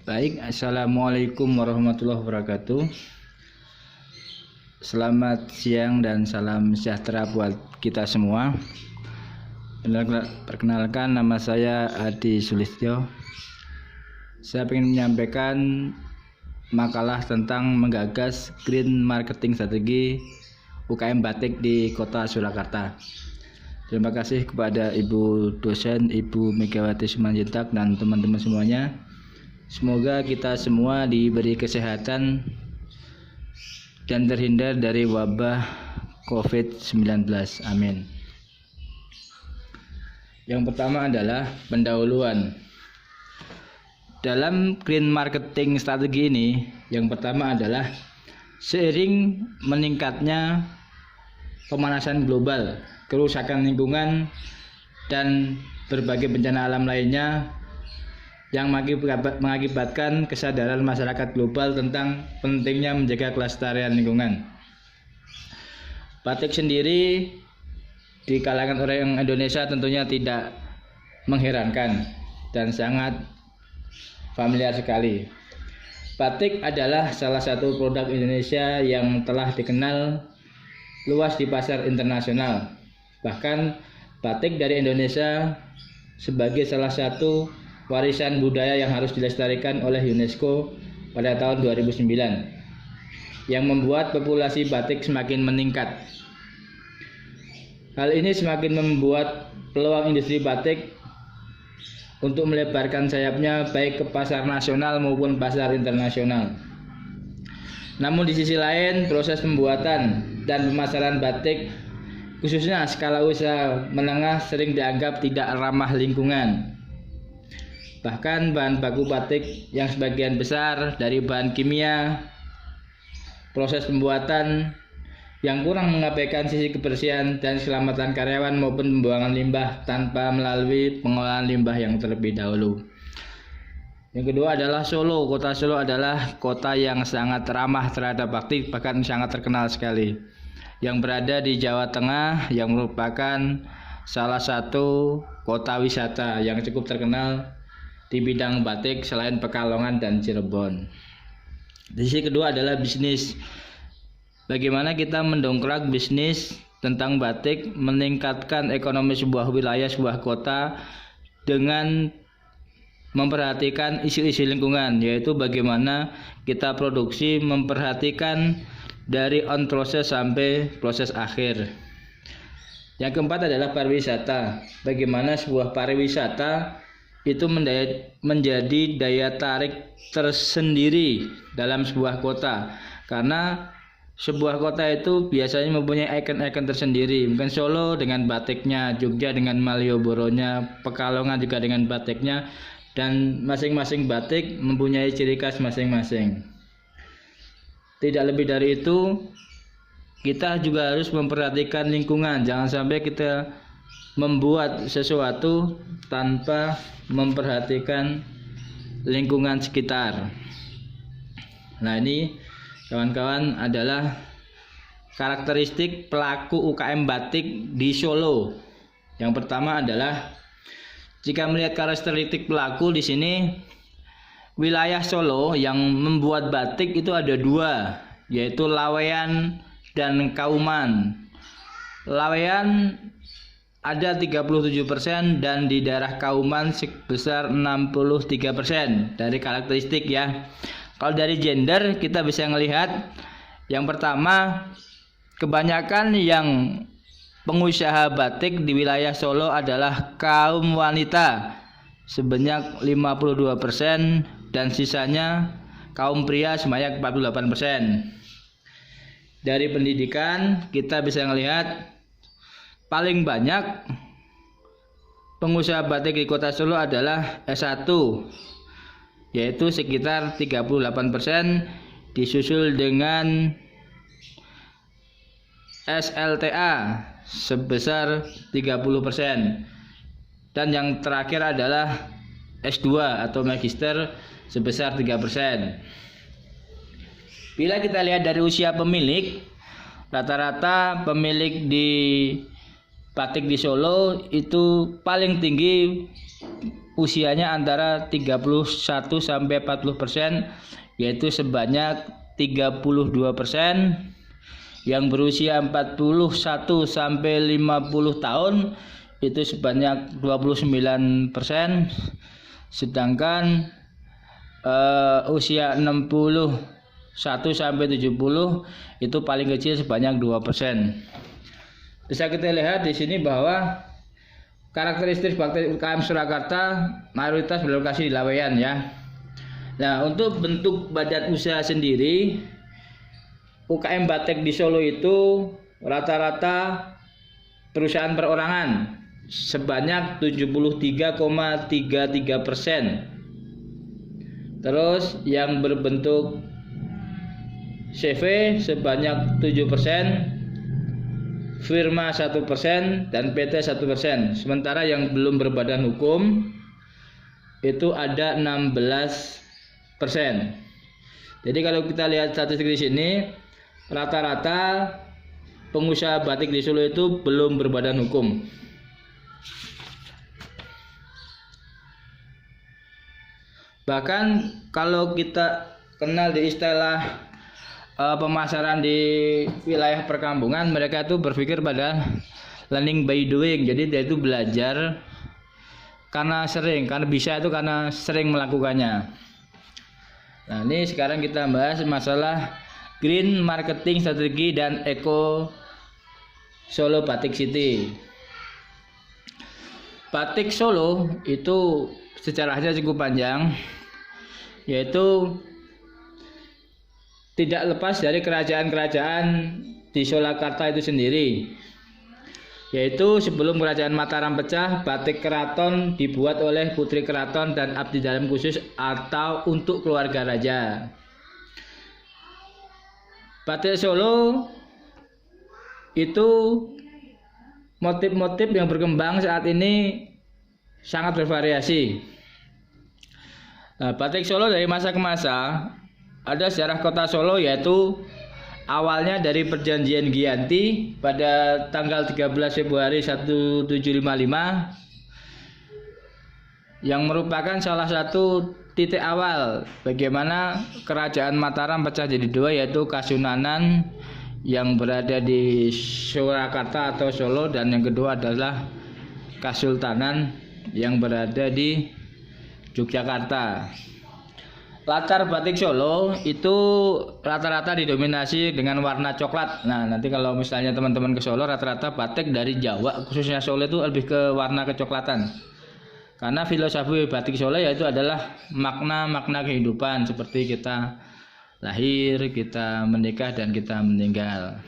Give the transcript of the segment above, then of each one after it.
Baik, assalamualaikum warahmatullahi wabarakatuh. Selamat siang dan salam sejahtera buat kita semua. Perkenalkan, nama saya Adi Sulistyo. Saya ingin menyampaikan makalah tentang menggagas green marketing strategi UKM batik di Kota Surakarta. Terima kasih kepada Ibu dosen, Ibu Megawati Simanjuntak dan teman-teman semuanya. Semoga kita semua diberi kesehatan dan terhindar dari wabah COVID-19. Amin. Yang pertama adalah pendahuluan. Dalam green marketing strategi ini, yang pertama adalah seiring meningkatnya pemanasan global, kerusakan lingkungan, dan berbagai bencana alam lainnya yang mengakibatkan kesadaran masyarakat global tentang pentingnya menjaga kelestarian lingkungan. Batik sendiri di kalangan orang Indonesia tentunya tidak mengherankan dan sangat familiar sekali. Batik adalah salah satu produk Indonesia yang telah dikenal luas di pasar internasional. Bahkan batik dari Indonesia sebagai salah satu warisan budaya yang harus dilestarikan oleh UNESCO pada tahun 2009, yang membuat populasi batik semakin meningkat. Hal ini semakin membuat peluang industri batik untuk melebarkan sayapnya baik ke pasar nasional maupun pasar internasional. Namun di sisi lain, proses pembuatan dan pemasaran batik khususnya skala usaha menengah sering dianggap tidak ramah lingkungan. Bahkan bahan baku batik yang sebagian besar dari bahan kimia, proses pembuatan yang kurang mengabaikan sisi kebersihan dan keselamatan karyawan maupun pembuangan limbah tanpa melalui pengolahan limbah yang terlebih dahulu. Yang kedua adalah Solo. Kota Solo adalah kota yang sangat ramah terhadap batik, bahkan sangat terkenal sekali, yang berada di Jawa Tengah, yang merupakan salah satu kota wisata yang cukup terkenal di bidang batik selain Pekalongan dan Cirebon. Di sisi kedua adalah bisnis. Bagaimana kita mendongkrak bisnis tentang batik, meningkatkan ekonomi sebuah wilayah, sebuah kota dengan memperhatikan isu-isu lingkungan, yaitu bagaimana kita produksi memperhatikan dari on proses sampai proses akhir. Yang keempat adalah pariwisata. Bagaimana sebuah pariwisata itu menjadi daya tarik tersendiri dalam sebuah kota, karena sebuah kota itu biasanya mempunyai ikon-ikon tersendiri. Mungkin Solo dengan batiknya, Jogja dengan Malioboro-nya, Pekalongan juga dengan batiknya, dan masing-masing batik mempunyai ciri khas masing-masing. Tidak lebih dari itu, kita juga harus memperhatikan lingkungan. Jangan sampai kita membuat sesuatu tanpa memperhatikan lingkungan sekitar. Nah, ini kawan-kawan adalah karakteristik pelaku UKM batik di Solo. Yang pertama adalah, jika melihat karakteristik pelaku di sini, wilayah Solo yang membuat batik itu ada dua, yaitu Laweyan dan Kauman. Laweyan ada 37% dan di daerah Kauman sebesar 63% dari karakteristik ya. Kalau dari gender kita bisa melihat, yang pertama, kebanyakan yang pengusaha batik di wilayah Solo adalah kaum wanita sebanyak 52% dan sisanya kaum pria sebanyak 48%. Dari pendidikan kita bisa melihat paling banyak pengusaha batik di Kota Solo adalah S1, yaitu sekitar 38%, disusul dengan SLTA sebesar 30%, dan yang terakhir adalah S2 atau Magister sebesar 3%. Bila kita lihat dari usia pemilik, rata-rata pemilik di batik di Solo itu paling tinggi usianya antara 31 sampai 40%, yaitu sebanyak 32%. Yang berusia 41 sampai 50 tahun itu sebanyak 29%. Sedangkan usia 61 sampai 70 itu paling kecil sebanyak 2%. Bisa kita lihat di sini bahwa karakteristik batik UKM Surakarta mayoritas berlokasi di Laweyan ya. Nah, untuk bentuk badan usaha sendiri, UKM batik di Solo itu rata-rata perusahaan perorangan sebanyak 73,33%. Terus yang berbentuk CV sebanyak 7%, firma 1%, dan PT 1%. Sementara yang belum berbadan hukum itu ada 16%. Jadi kalau kita lihat statistik di sini, rata-rata pengusaha batik di Solo itu belum berbadan hukum. Bahkan kalau kita kenal di istilah pemasaran di wilayah perkampungan, mereka itu berpikir pada learning by doing. Jadi dia itu belajar karena bisa itu karena sering melakukannya. Nah, ini sekarang kita bahas masalah green marketing strategi dan eco Solo Batik City. Batik Solo itu sejarahnya cukup panjang, yaitu tidak lepas dari kerajaan-kerajaan di Surakarta itu sendiri. Yaitu sebelum kerajaan Mataram pecah, batik keraton dibuat oleh putri keraton dan abdi dalam khusus atau untuk keluarga raja. Batik Solo itu motif-motif yang berkembang saat ini sangat bervariasi. Nah, batik Solo dari masa ke masa ada sejarah kota Solo, yaitu awalnya dari perjanjian Giyanti pada tanggal 13 Februari 1755 yang merupakan salah satu titik awal bagaimana kerajaan Mataram pecah jadi dua, yaitu Kasunanan yang berada di Surakarta atau Solo, dan yang kedua adalah Kasultanan yang berada di Yogyakarta. Latar batik Solo itu rata-rata didominasi dengan warna coklat. Nah, nanti kalau misalnya teman-teman ke Solo, rata-rata batik dari Jawa khususnya Solo itu lebih ke warna kecoklatan. Karena filosofi batik Solo yaitu adalah makna-makna kehidupan, seperti kita lahir, kita menikah, dan kita meninggal.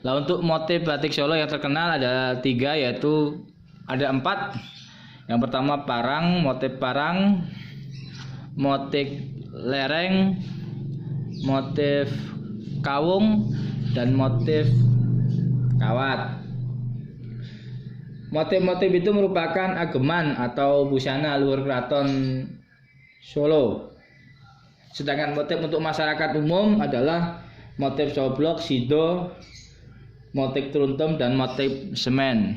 Nah, untuk motif batik Solo yang terkenal ada 3, yaitu ada 4. Yang pertama parang, motif lereng, motif kawung, dan motif kawat. Motif-motif itu merupakan ageman atau busana luhur keraton Solo. Sedangkan motif untuk masyarakat umum adalah motif coblok, sido, motif truntum, dan motif semen.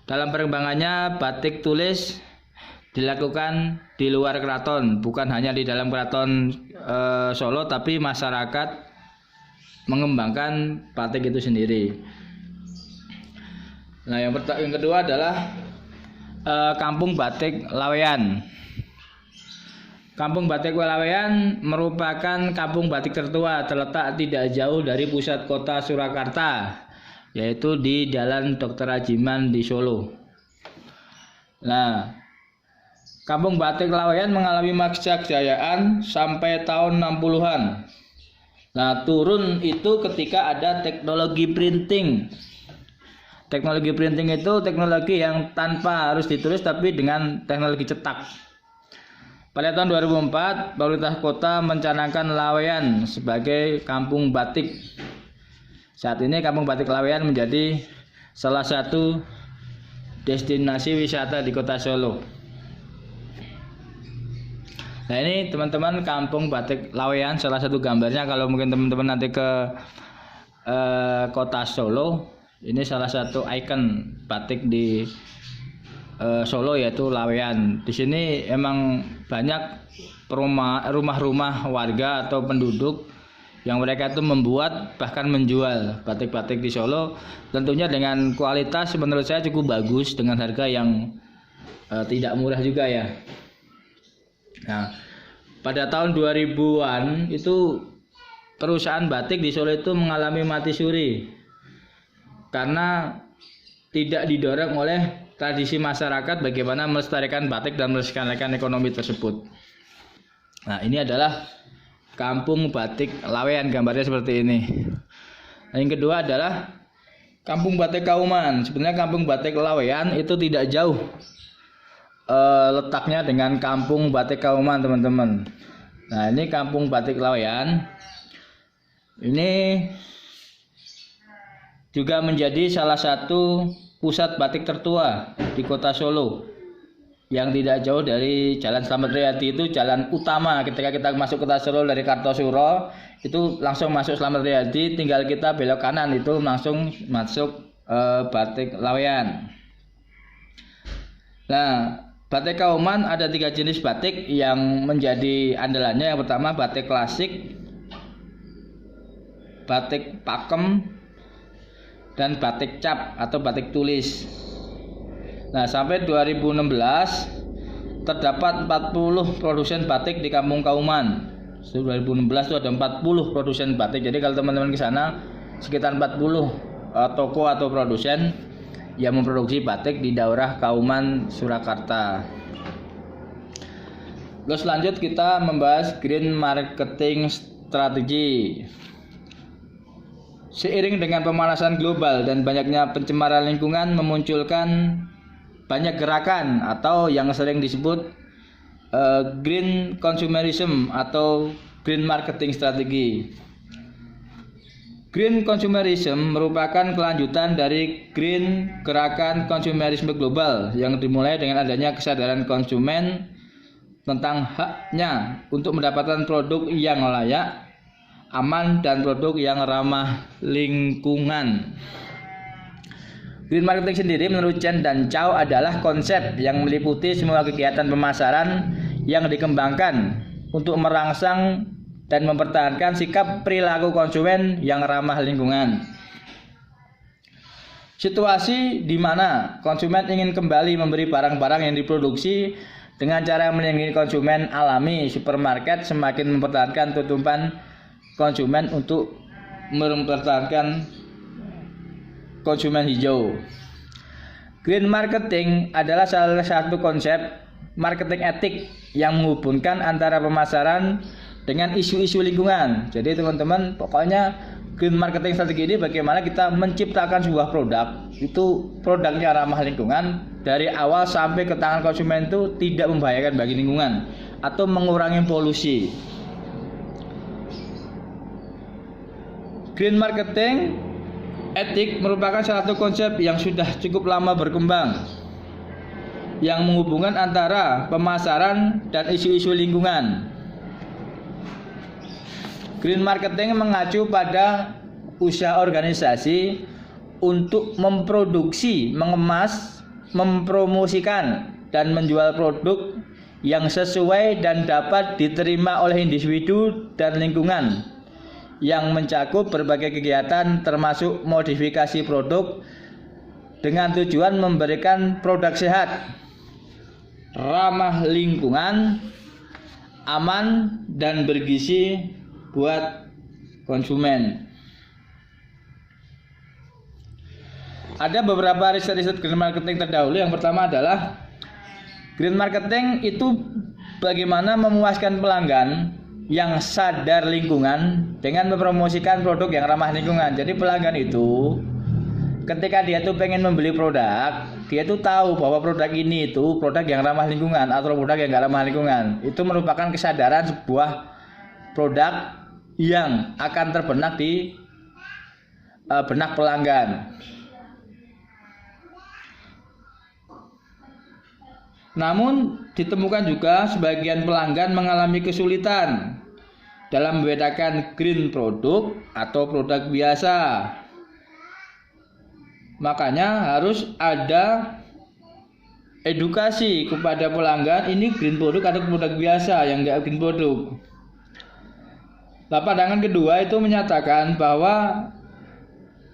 Dalam perkembangannya, batik tulis dilakukan di luar keraton, bukan hanya di dalam keraton Solo, tapi masyarakat mengembangkan batik itu sendiri. Nah, yang kedua adalah Kampung Batik Laweyan. Kampung Batik Laweyan merupakan kampung batik tertua, terletak tidak jauh dari pusat kota Surakarta, yaitu di Jalan Dr. Ajiman di Solo. Nah, Kampung Batik Laweyan mengalami masa kejayaan sampai tahun 60-an. Nah, turun itu ketika ada teknologi printing. Teknologi printing itu teknologi yang tanpa harus ditulis tapi dengan teknologi cetak. Pada tahun 2004, pemerintah kota mencanangkan Laweyan sebagai kampung batik. Saat ini Kampung Batik Laweyan menjadi salah satu destinasi wisata di kota Solo. Nah, ini teman-teman Kampung Batik Laweyan, salah satu gambarnya. Kalau mungkin teman-teman nanti ke kota Solo, ini salah satu ikon batik di Solo, yaitu Laweyan. Di sini emang banyak rumah-rumah warga atau penduduk yang mereka itu membuat bahkan menjual batik-batik di Solo, tentunya dengan kualitas menurut saya cukup bagus dengan harga yang tidak murah juga ya. Nah, pada tahun 2000-an itu perusahaan batik di Solo itu mengalami mati suri karena tidak didorong oleh tradisi masyarakat bagaimana melestarikan batik dan melestarikan ekonomi tersebut. Nah, ini adalah kampung batik Laweyan, gambarnya seperti ini. Nah, yang kedua adalah kampung batik Kauman. Sebenarnya kampung batik Laweyan itu tidak jauh letaknya dengan kampung batik Kauman, teman-teman. Nah, ini kampung batik Laweyan. Ini juga menjadi salah satu pusat batik tertua di kota Solo yang tidak jauh dari Jalan Slamet Riyadi. Itu jalan utama ketika kita masuk kota Solo dari Kartosuro, itu langsung masuk Slamet Riyadi, tinggal kita belok kanan itu langsung masuk batik Laweyan. Nah, batik Kauman ada 3 jenis batik yang menjadi andalannya. Yang pertama batik klasik, batik pakem, dan batik cap atau batik tulis. Nah, sampai 2016 terdapat 40 produsen batik di Kampung Kauman. 2016 itu ada 40 produsen batik. Jadi kalau teman-teman ke sana sekitar 40 toko atau produsen yang memproduksi batik di daerah Kauman, Surakarta. Terus lanjut kita membahas green marketing strategi. Seiring dengan pemanasan global dan banyaknya pencemaran lingkungan, memunculkan banyak gerakan atau yang sering disebut green consumerism atau green marketing strategi. Green consumerism merupakan kelanjutan dari green gerakan konsumerisme global yang dimulai dengan adanya kesadaran konsumen tentang haknya untuk mendapatkan produk yang layak, aman, dan produk yang ramah lingkungan. Green marketing sendiri menurut Chen dan Chow adalah konsep yang meliputi semua kegiatan pemasaran yang dikembangkan untuk merangsang dan mempertahankan sikap perilaku konsumen yang ramah lingkungan. Situasi di mana konsumen ingin kembali memberi barang-barang yang diproduksi dengan cara melindungi konsumen alami, supermarket semakin mempertahankan tutupan konsumen untuk mempertahankan konsumen hijau. Green marketing adalah salah satu konsep marketing etik yang menghubungkan antara pemasaran dengan isu-isu lingkungan. Jadi teman-teman, pokoknya green marketing strategi ini bagaimana kita menciptakan sebuah produk, itu produknya ramah lingkungan dari awal sampai ke tangan konsumen itu tidak membahayakan bagi lingkungan atau mengurangi polusi. Green marketing etik merupakan salah satu konsep yang sudah cukup lama berkembang yang menghubungkan antara pemasaran dan isu-isu lingkungan. Green marketing mengacu pada usaha organisasi untuk memproduksi, mengemas, mempromosikan, dan menjual produk yang sesuai dan dapat diterima oleh individu dan lingkungan, yang mencakup berbagai kegiatan termasuk modifikasi produk dengan tujuan memberikan produk sehat, ramah lingkungan, aman, dan bergizi buat konsumen. Ada beberapa riset-riset green marketing terdahulu. Yang pertama adalah green marketing itu bagaimana memuaskan pelanggan yang sadar lingkungan dengan mempromosikan produk yang ramah lingkungan. Jadi pelanggan itu ketika dia tuh pengen membeli produk, dia tuh tahu bahwa produk ini itu produk yang ramah lingkungan atau produk yang gak ramah lingkungan. Itu merupakan kesadaran sebuah produk yang akan terbenak di benak pelanggan. Namun ditemukan juga sebagian pelanggan mengalami kesulitan dalam membedakan green produk atau produk biasa. Makanya harus ada edukasi kepada pelanggan ini green product atau produk biasa yang enggak green product. Nah, pandangan kedua itu menyatakan bahwa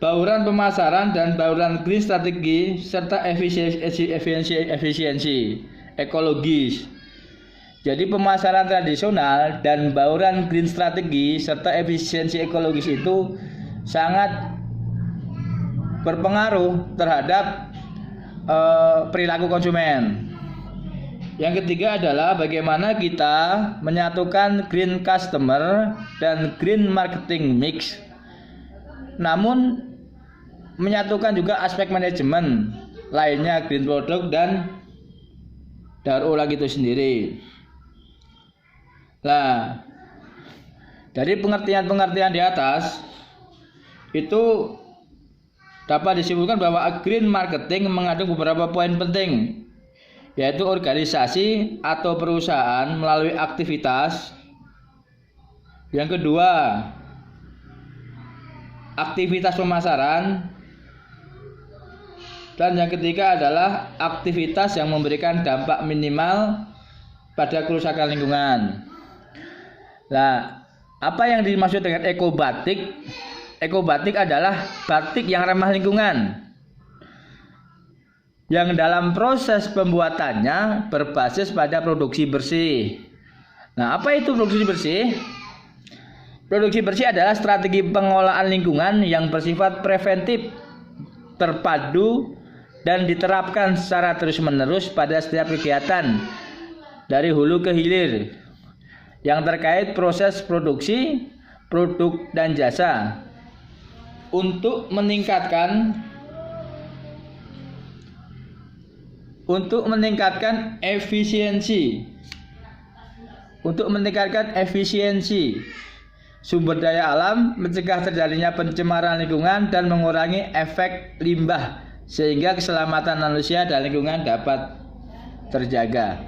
bauran pemasaran dan bauran green strategi serta efisiensi ekologis. Jadi pemasaran tradisional dan bauran green strategi serta efisiensi ekologis itu sangat berpengaruh terhadap perilaku konsumen. Yang ketiga adalah bagaimana kita menyatukan green customer dan green marketing mix, namun menyatukan juga aspek manajemen lainnya green product dan daur ulang itu sendiri. Nah, dari pengertian-pengertian di atas itu dapat disimpulkan bahwa green marketing mengandung beberapa poin penting, yaitu organisasi atau perusahaan melalui aktivitas. Yang kedua, aktivitas pemasaran. Dan yang ketiga adalah aktivitas yang memberikan dampak minimal pada kerusakan lingkungan. Nah, apa yang dimaksud dengan ekobatik? Ekobatik adalah batik yang ramah lingkungan, yang dalam proses pembuatannya berbasis pada produksi bersih. Nah, apa itu produksi bersih? Produksi bersih adalah strategi pengolahan lingkungan yang bersifat preventif, terpadu, dan diterapkan secara terus-menerus pada setiap kegiatan dari hulu ke hilir yang terkait proses produksi, produk, dan jasa untuk meningkatkan efisiensi sumber daya alam, mencegah terjadinya pencemaran lingkungan dan mengurangi efek limbah sehingga keselamatan manusia dan lingkungan dapat terjaga.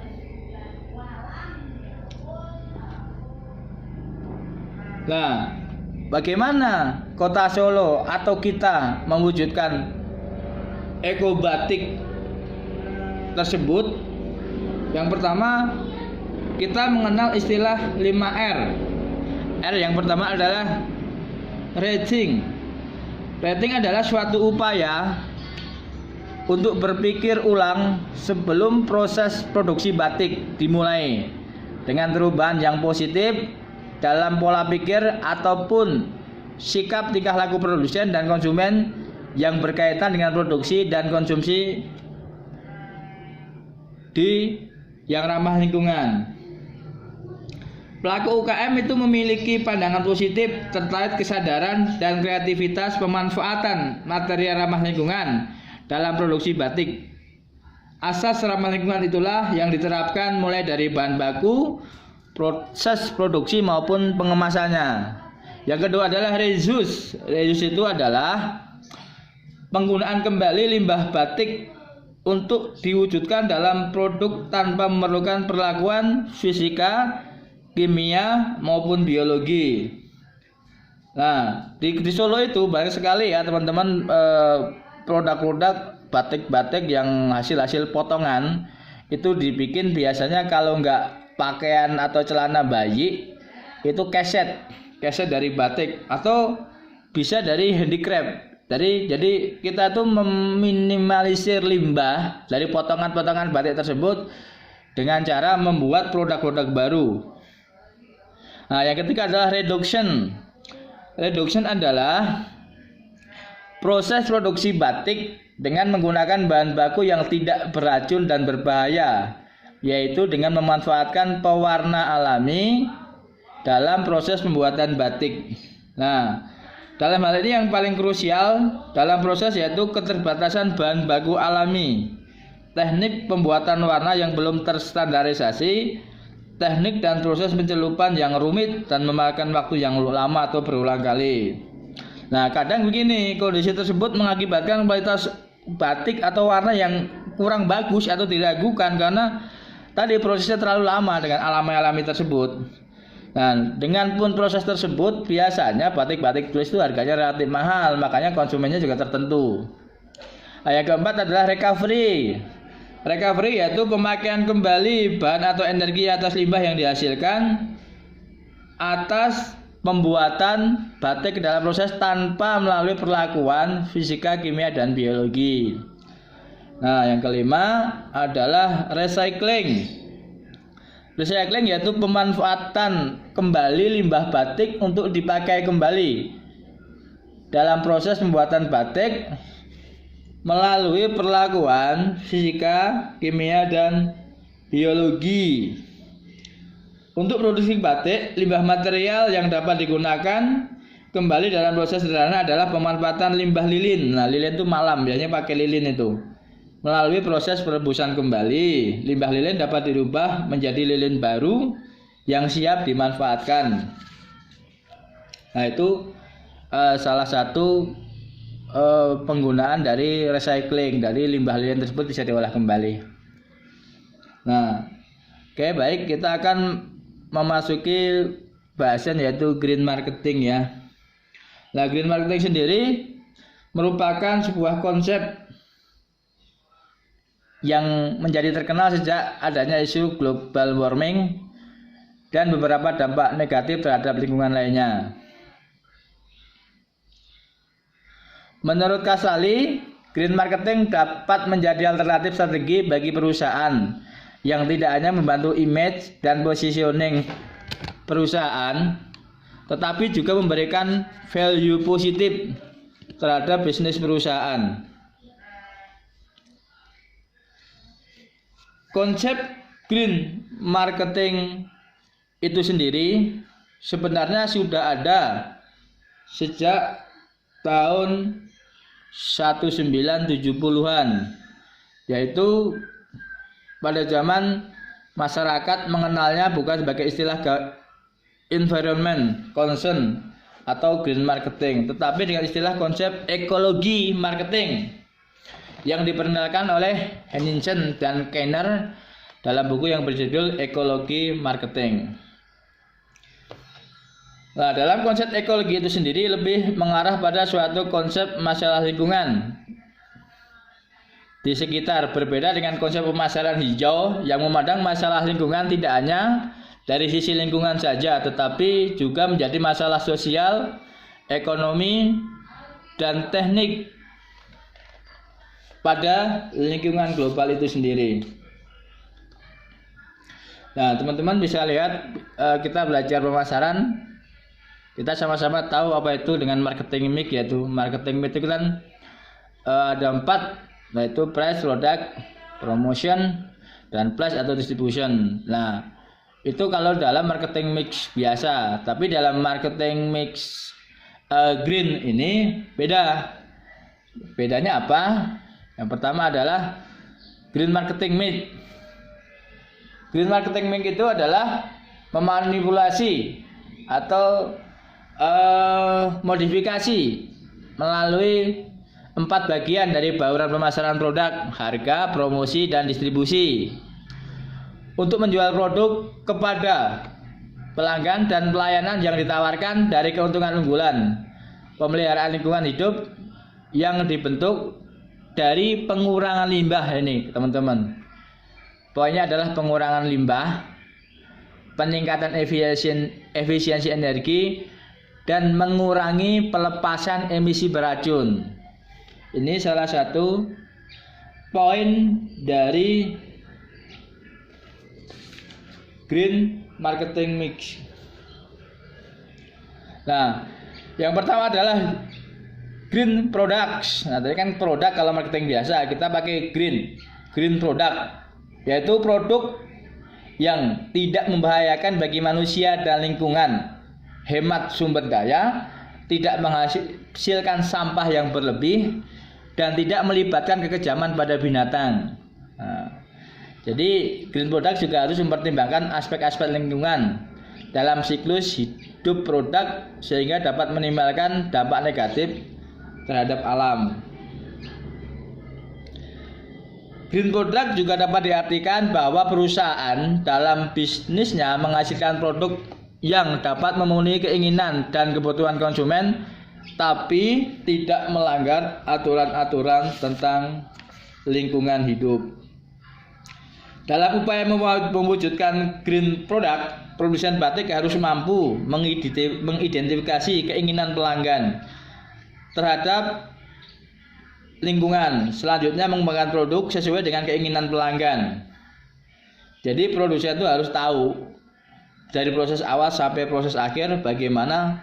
Nah, bagaimana Kota Solo atau kita mewujudkan ekobatik tersebut? Yang pertama, kita mengenal istilah 5R. R yang pertama adalah rating. Rating adalah suatu upaya untuk berpikir ulang sebelum proses produksi batik dimulai dengan perubahan yang positif dalam pola pikir ataupun sikap tingkah laku produsen dan konsumen yang berkaitan dengan produksi dan konsumsi yang ramah lingkungan. Pelaku UKM itu memiliki pandangan positif terkait kesadaran dan kreativitas pemanfaatan material ramah lingkungan dalam produksi batik. Asas ramah lingkungan itulah yang diterapkan mulai dari bahan baku, proses produksi maupun pengemasannya. Yang kedua adalah reuse. Reuse itu adalah penggunaan kembali limbah batik untuk diwujudkan dalam produk tanpa memerlukan perlakuan fisika, kimia maupun biologi. Nah, di Solo itu banyak sekali ya teman-teman produk-produk batik-batik yang hasil potongan itu dibikin biasanya kalau nggak pakaian atau celana bayi itu keset dari batik atau bisa dari handicraft. Jadi kita tuh meminimalisir limbah dari potongan-potongan batik tersebut dengan cara membuat produk-produk baru. Nah, yang ketiga adalah reduction. Reduction adalah proses produksi batik dengan menggunakan bahan baku yang tidak beracun dan berbahaya, yaitu dengan memanfaatkan pewarna alami dalam proses pembuatan batik. Nah, dalam hal ini yang paling krusial dalam proses yaitu keterbatasan bahan baku alami, teknik pembuatan warna yang belum terstandarisasi, teknik dan proses pencelupan yang rumit dan memakan waktu yang lama atau berulang kali. Nah, kadang begini, kondisi tersebut mengakibatkan kualitas batik atau warna yang kurang bagus atau diragukan karena tadi prosesnya terlalu lama dengan alami tersebut. Nah, dengan pun proses tersebut biasanya batik-batik tulis itu harganya relatif mahal, makanya konsumennya juga tertentu. Nah, yang keempat adalah recovery. Recovery yaitu pemakaian kembali bahan atau energi atas limbah yang dihasilkan atas pembuatan batik dalam proses tanpa melalui perlakuan fisika, kimia, dan biologi. Nah, yang kelima adalah recycling. Recycling yaitu pemanfaatan kembali limbah batik untuk dipakai kembali dalam proses pembuatan batik melalui perlakuan fisika, kimia, dan biologi. Untuk produksi batik, limbah material yang dapat digunakan kembali dalam proses sederhana adalah pemanfaatan limbah lilin. Nah, lilin itu malam, biasanya pakai lilin itu. Melalui proses perebusan kembali, limbah lilin dapat dirubah menjadi lilin baru yang siap dimanfaatkan. Nah, itu salah satu penggunaan dari recycling, dari limbah lilin tersebut bisa diolah kembali. Nah, oke, baik, kita akan memasuki bahasan yaitu green marketing ya. Nah, green marketing sendiri merupakan sebuah konsep yang menjadi terkenal sejak adanya isu global warming dan beberapa dampak negatif terhadap lingkungan lainnya. Menurut Casali, green marketing dapat menjadi alternatif strategi bagi perusahaan yang tidak hanya membantu image dan positioning perusahaan, tetapi juga memberikan value positif terhadap bisnis perusahaan. Konsep green marketing itu sendiri sebenarnya sudah ada sejak tahun 1970-an, yaitu pada zaman masyarakat mengenalnya bukan sebagai istilah environment concern atau green marketing, tetapi dengan istilah konsep ekologi marketing yang diperkenalkan oleh Henningsen dan Kenner dalam buku yang berjudul Ekologi Marketing. Nah, dalam konsep ekologi itu sendiri lebih mengarah pada suatu konsep masalah lingkungan di sekitar, berbeda dengan konsep pemasaran hijau yang memandang masalah lingkungan tidak hanya dari sisi lingkungan saja, tetapi juga menjadi masalah sosial, ekonomi, dan teknik pada lingkungan global itu sendiri. Nah, teman-teman bisa lihat, kita belajar pemasaran, kita sama-sama tahu apa itu dengan marketing mix, yaitu marketing mix itu kan ada 4, yaitu price, product, promotion, dan place atau distribution. Nah, itu kalau dalam marketing mix biasa, tapi dalam marketing mix green ini beda. Bedanya apa? Yang pertama adalah green marketing mix. Green marketing mix itu adalah memanipulasi atau modifikasi melalui 4 bagian dari bauran pemasaran produk, harga, promosi, dan distribusi untuk menjual produk kepada pelanggan dan pelayanan yang ditawarkan dari keuntungan unggulan, pemeliharaan lingkungan hidup yang dibentuk dari pengurangan limbah. Ini teman-teman, poinnya adalah pengurangan limbah, peningkatan efisiensi energi, dan mengurangi pelepasan emisi beracun. Ini salah satu poin dari green marketing mix. Nah, yang pertama adalah green products. Nah, tadi kan produk, kalau marketing biasa kita pakai green product, yaitu produk yang tidak membahayakan bagi manusia dan lingkungan, hemat sumber daya, tidak menghasilkan sampah yang berlebih, dan tidak melibatkan kekejaman pada binatang. Nah, jadi green product juga harus mempertimbangkan aspek-aspek lingkungan dalam siklus hidup produk sehingga dapat minimalkan dampak negatif terhadap alam. Green product juga dapat diartikan bahwa perusahaan dalam bisnisnya menghasilkan produk yang dapat memenuhi keinginan dan kebutuhan konsumen, tapi tidak melanggar aturan-aturan tentang lingkungan hidup. Dalam upaya mewujudkan green product, produsen batik harus mampu mengidentifikasi keinginan pelanggan terhadap lingkungan. Selanjutnya mengembangkan produk sesuai dengan keinginan pelanggan. Jadi produsen itu harus tahu dari proses awal sampai proses akhir bagaimana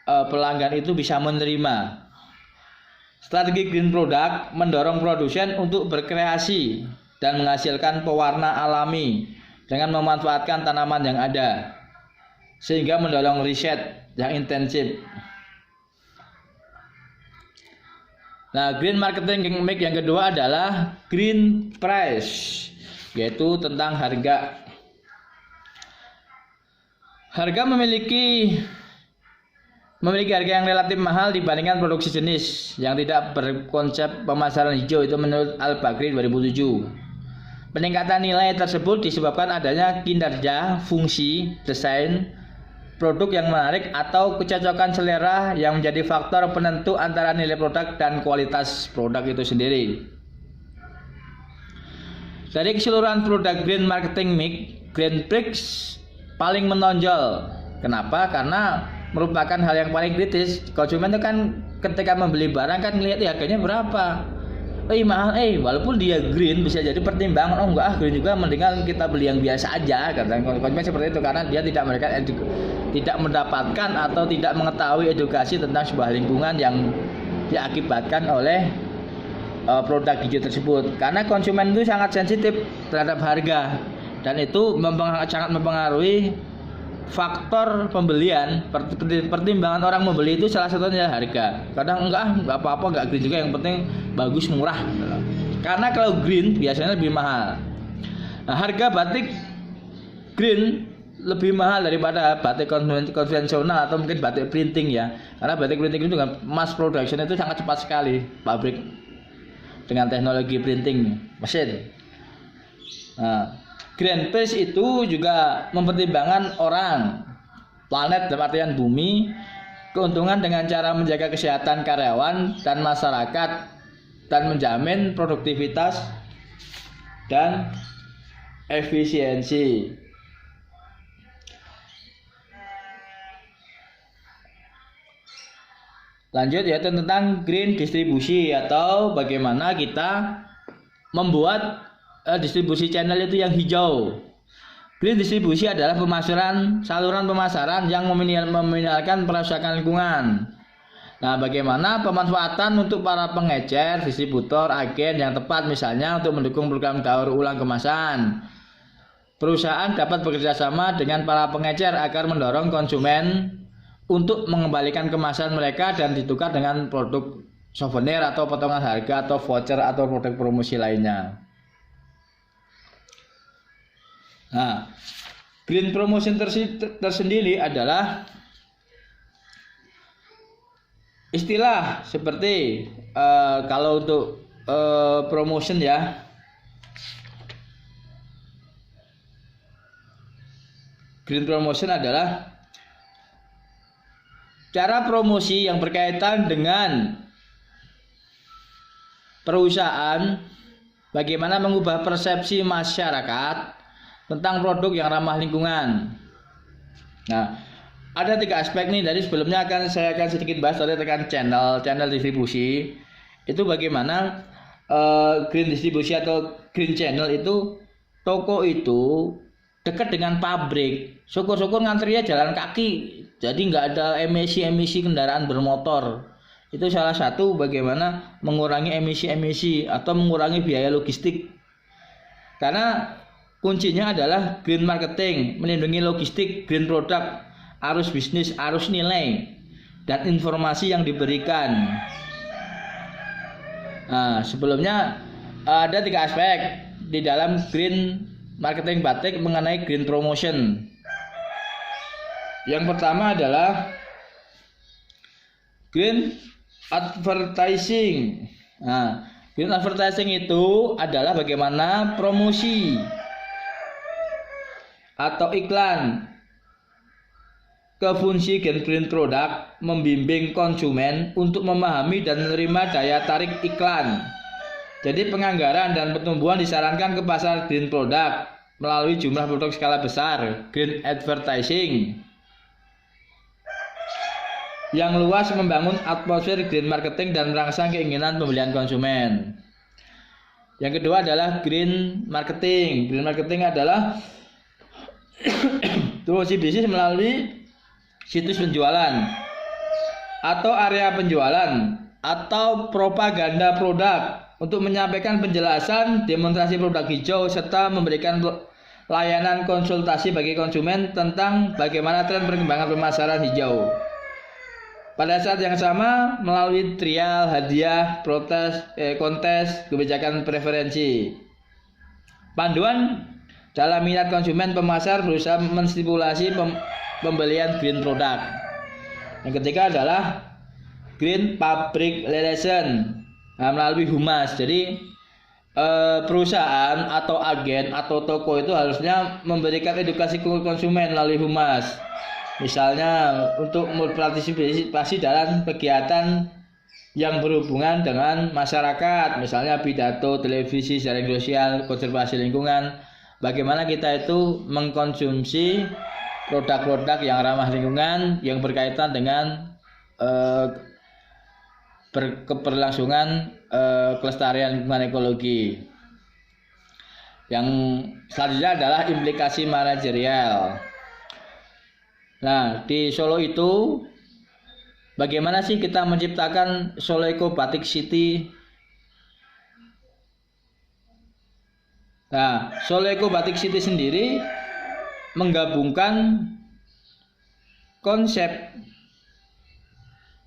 pelanggan itu bisa menerima. Strategi green product mendorong produsen untuk berkreasi dan menghasilkan pewarna alami dengan memanfaatkan tanaman yang ada, sehingga mendorong riset yang intensif. Nah, green marketing mix yang kedua adalah green price, yaitu tentang harga. Harga memiliki harga yang relatif mahal dibandingkan produk sejenis yang tidak berkonsep pemasaran hijau, itu menurut Al-Bakri 2007. Peningkatan nilai tersebut disebabkan adanya kinerja, fungsi, desain, produk yang menarik atau kecocokan selera yang menjadi faktor penentu antara nilai produk dan kualitas produk itu sendiri. Dari keseluruhan produk green marketing mix, green prix paling menonjol. Kenapa? Karena merupakan hal yang paling kritis. Konsumen itu kan ketika membeli barang kan lihat harganya berapa. Mahal, walaupun dia green bisa jadi pertimbangan. Oh enggak, green juga, mendingan kita beli yang biasa aja. Kata konsumen seperti itu karena dia tidak mendapatkan atau tidak mengetahui edukasi tentang sebuah lingkungan yang diakibatkan oleh produk hijau tersebut. Karena konsumen itu sangat sensitif terhadap harga dan itu sangat mempengaruhi faktor pembelian. Pertimbangan orang membeli itu salah satunya harga. Kadang enggak apa-apa, enggak green juga, yang penting bagus, murah. Karena kalau green biasanya lebih mahal. Nah, harga batik green lebih mahal daripada batik konvensional atau mungkin batik printing ya. Karena batik printing itu juga mass production itu sangat cepat sekali, pabrik dengan teknologi printing mesin. Nah, green price itu juga mempertimbangkan orang, planet dalam artian bumi, keuntungan dengan cara menjaga kesehatan karyawan dan masyarakat, dan menjamin produktivitas dan efisiensi. Lanjut yaitu tentang green distribusi atau bagaimana kita membuat distribusi channel itu yang hijau. Green distribusi adalah saluran pemasaran yang meminimalkan perusakan lingkungan. Nah, bagaimana pemanfaatan untuk para pengecer, distributor, agen yang tepat, misalnya untuk mendukung program daur ulang kemasan. Perusahaan dapat bekerjasama dengan para pengecer agar mendorong konsumen untuk mengembalikan kemasan mereka dan ditukar dengan produk souvenir atau potongan harga atau voucher atau produk promosi lainnya. Nah, green promotion tersendiri adalah istilah seperti kalau untuk promotion ya, green promotion adalah cara promosi yang berkaitan dengan perusahaan, bagaimana mengubah persepsi masyarakat tentang produk yang ramah lingkungan. Nah, ada 3 aspek nih. Dari sebelumnya saya akan sedikit bahas tentang channel distribusi. Itu bagaimana green distribusi atau green channel itu, toko itu dekat dengan pabrik. Syukur-syukur ngantrinya jalan kaki, jadi nggak ada emisi kendaraan bermotor. Itu salah satu bagaimana mengurangi emisi atau mengurangi biaya logistik. Karena kuncinya adalah green marketing, melindungi logistik, green product, arus bisnis, arus nilai, dan informasi yang diberikan. Nah, sebelumnya ada 3 aspek di dalam green marketing batik mengenai green promotion. Yang pertama adalah green advertising. Nah, green advertising itu adalah bagaimana promosi atau iklan ke fungsi green product membimbing konsumen untuk memahami dan menerima daya tarik iklan Jadi penganggaran dan pertumbuhan disarankan ke pasar green product melalui jumlah produk skala besar, green advertising yang luas, membangun atmosfer green marketing dan merangsang keinginan pembelian konsumen. Yang kedua adalah green marketing. Green marketing adalah promosi bisnis melalui situs penjualan atau area penjualan atau propaganda produk untuk menyampaikan penjelasan, demonstrasi produk hijau, serta memberikan layanan konsultasi bagi konsumen tentang bagaimana tren perkembangan pemasaran hijau. Pada saat yang sama, melalui trial, hadiah, kontes, kebijakan preferensi. Panduan dalam minat konsumen, pemasar berusaha menstipulasi pembelian green product. Yang ketiga adalah green public relation melalui humas. Jadi perusahaan atau agen atau toko itu harusnya memberikan edukasi ke konsumen melalui humas. Misalnya untuk berpartisipasi dalam kegiatan yang berhubungan dengan masyarakat, misalnya pidato, televisi, jaring sosial, konservasi lingkungan. Bagaimana kita itu mengkonsumsi produk-produk yang ramah lingkungan yang berkaitan dengan keberlangsungan kelestarian lingkungan ekologi. Yang selanjutnya adalah implikasi manajerial. Nah, di Solo itu bagaimana sih kita menciptakan Solo Eco Batik City? Nah, Solo Eco Batik City sendiri menggabungkan konsep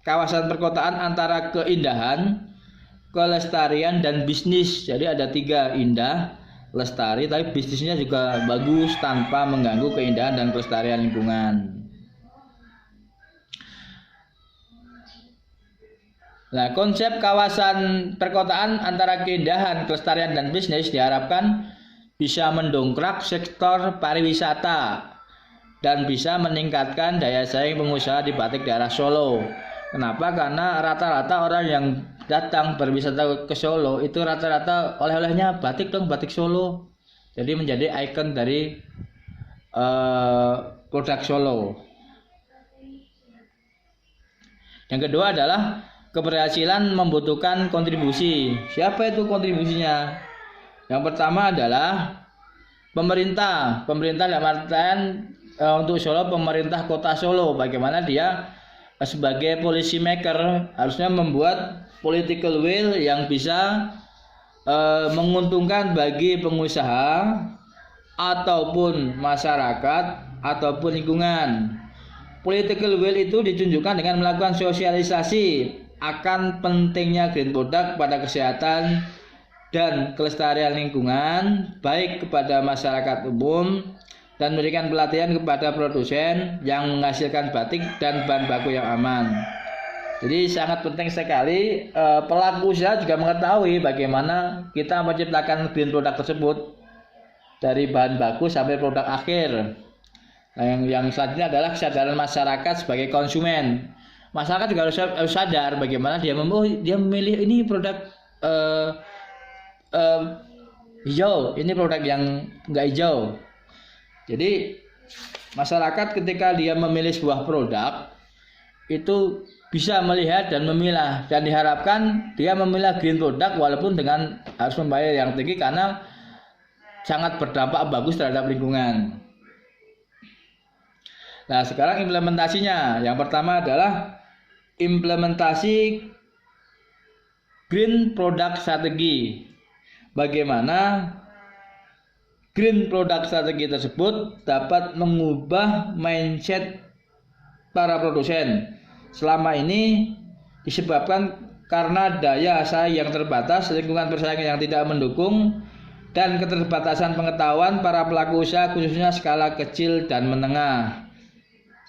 kawasan perkotaan antara keindahan, kelestarian, dan bisnis. Jadi ada 3, indah, lestari, tapi bisnisnya juga bagus tanpa mengganggu keindahan dan kelestarian lingkungan. Nah, konsep kawasan perkotaan antara keindahan, kelestarian, dan bisnis diharapkan bisa mendongkrak sektor pariwisata dan bisa meningkatkan daya saing pengusaha di batik daerah Solo. Kenapa? Karena rata-rata orang yang datang berwisata ke Solo itu rata-rata oleh-olehnya batik dong, batik Solo. Jadi menjadi ikon dari produk Solo. Yang kedua adalah keberhasilan membutuhkan kontribusi. Siapa itu kontribusinya? Yang pertama adalah pemerintah. Pemerintah dalam artian untuk Solo, pemerintah kota Solo. Bagaimana dia sebagai policy maker harusnya membuat political will yang bisa menguntungkan bagi pengusaha ataupun masyarakat ataupun lingkungan. Political will itu ditunjukkan dengan melakukan sosialisasi akan pentingnya green product pada kesehatan dan kelestarian lingkungan, baik kepada masyarakat umum, dan memberikan pelatihan kepada produsen yang menghasilkan batik dan bahan baku yang aman. Jadi sangat penting sekali pelaku usaha juga mengetahui bagaimana kita menciptakan green product tersebut dari bahan baku sampai produk akhir. Nah, yang selanjutnya adalah kesadaran masyarakat sebagai konsumen. Masyarakat juga harus sadar bagaimana dia memilih ini produk hijau, ini produk yang enggak hijau. Jadi masyarakat ketika dia memilih sebuah produk itu bisa melihat dan memilah, dan diharapkan dia memilah green product walaupun dengan harus membayar yang tinggi karena sangat berdampak bagus terhadap lingkungan. Nah, sekarang implementasinya. Yang pertama adalah implementasi green product strategi. Bagaimana green product strategi tersebut dapat mengubah mindset para produsen. Selama ini disebabkan karena daya saing yang terbatas, lingkungan persaingan yang tidak mendukung, dan keterbatasan pengetahuan para pelaku usaha khususnya skala kecil dan menengah.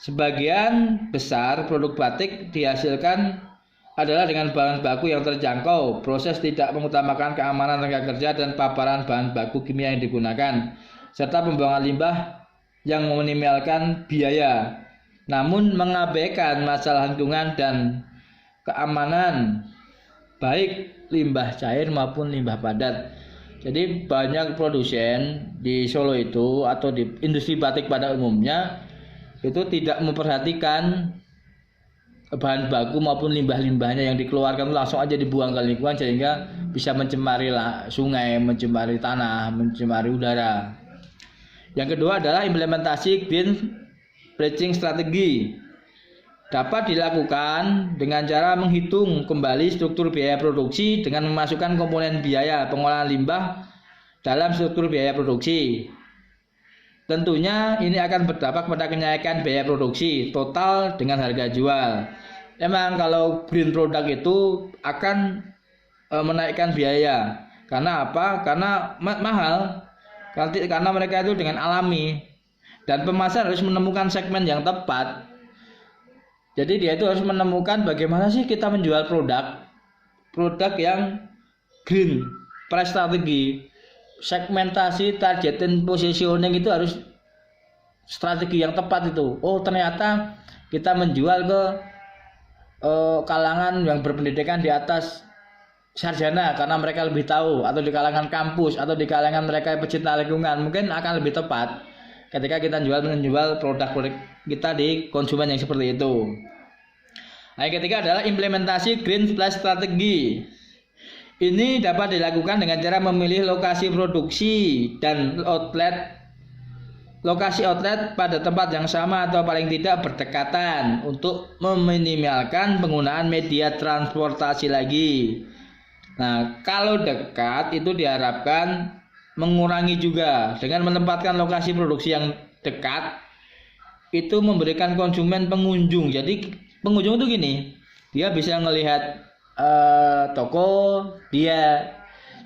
Sebagian besar produk batik dihasilkan adalah dengan bahan baku yang terjangkau, proses tidak mengutamakan keamanan tenaga kerja dan paparan bahan baku kimia yang digunakan, serta pembuangan limbah yang meminimalkan biaya, namun mengabaikan masalah lingkungan dan keamanan baik limbah cair maupun limbah padat. Jadi banyak produsen di Solo itu atau di industri batik pada umumnya itu tidak memperhatikan bahan baku maupun limbah-limbahnya yang dikeluarkan langsung aja dibuang ke lingkungan sehingga bisa mencemari sungai, mencemari tanah, mencemari udara. Yang kedua adalah implementasi green pricing strategi. Dapat dilakukan dengan cara menghitung kembali struktur biaya produksi dengan memasukkan komponen biaya pengolahan limbah dalam struktur biaya produksi. Tentunya ini akan berdampak pada kenaikan biaya produksi total dengan harga jual. Memang kalau green product itu akan menaikkan biaya. Karena apa? Karena mahal. Karena mereka itu dengan alami. Dan pemasar harus menemukan segmen yang tepat. Jadi dia itu harus menemukan bagaimana sih kita menjual produk yang green, price strategi, segmentasi, targeting, positioning itu harus strategi yang tepat itu. Oh ternyata kita menjual ke kalangan yang berpendidikan di atas sarjana karena mereka lebih tahu, atau di kalangan kampus, atau di kalangan mereka pecinta lingkungan, mungkin akan lebih tepat ketika kita menjual produk-produk kita di konsumen yang seperti itu. Nah, yang ketiga adalah implementasi green plus strategi. Ini dapat dilakukan dengan cara memilih lokasi produksi dan lokasi outlet pada tempat yang sama atau paling tidak berdekatan untuk meminimalkan penggunaan media transportasi lagi. Nah, kalau dekat itu diharapkan mengurangi juga dengan menempatkan lokasi produksi yang dekat itu memberikan konsumen pengunjung. Jadi pengunjung itu gini, dia bisa melihat toko, dia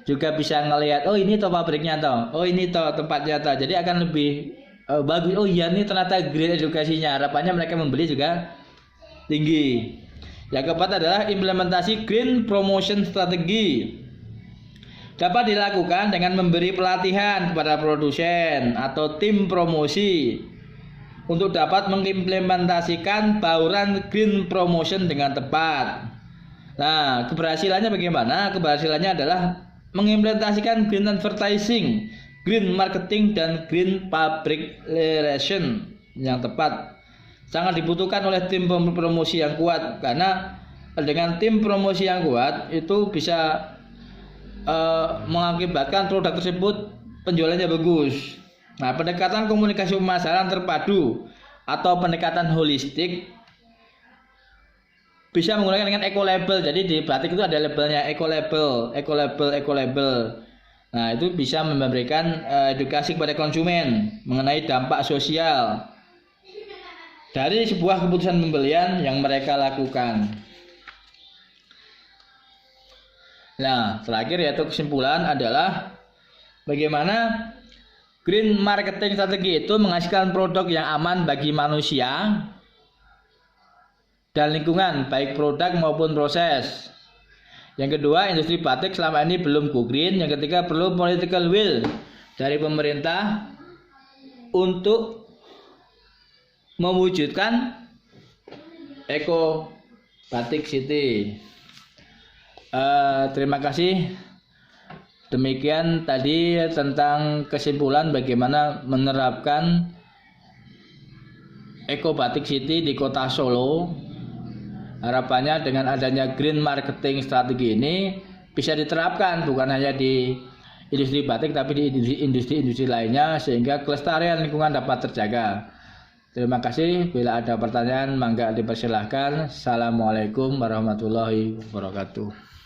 juga bisa ngelihat oh ini toh pabriknya toh, oh ini toh tempatnya toh. Jadi akan lebih bagus. Oh iya ini ternyata green edukasinya. Harapannya mereka membeli juga tinggi. Yang keempat adalah implementasi green promotion strategi. Dapat dilakukan dengan memberi pelatihan kepada produsen atau tim promosi untuk dapat mengimplementasikan bauran green promotion dengan tepat. Nah, keberhasilannya bagaimana? Keberhasilannya adalah mengimplementasikan green advertising, green marketing, dan green public relation yang tepat. Sangat dibutuhkan oleh tim promosi yang kuat, karena dengan tim promosi yang kuat itu bisa mengakibatkan produk tersebut penjualannya bagus. Nah, pendekatan komunikasi pemasaran terpadu atau pendekatan holistik bisa menggunakan dengan eco label. Jadi di batik itu ada labelnya eco label. Nah, itu bisa memberikan edukasi kepada konsumen mengenai dampak sosial dari sebuah keputusan pembelian yang mereka lakukan. Nah, terakhir yaitu kesimpulan adalah bagaimana green marketing strategi itu menghasilkan produk yang aman bagi manusia dan lingkungan, baik produk maupun proses. Yang kedua, industri batik selama ini belum go green. Yang ketiga, perlu political will dari pemerintah untuk mewujudkan Eco Batik City. Terima kasih. Demikian tadi tentang kesimpulan bagaimana menerapkan Eco Batik City di Kota Solo. Harapannya dengan adanya green marketing strategi ini bisa diterapkan bukan hanya di industri batik tapi di industri-industri lainnya sehingga kelestarian lingkungan dapat terjaga. Terima kasih. Bila ada pertanyaan mangga dipersilahkan. Assalamualaikum warahmatullahi wabarakatuh.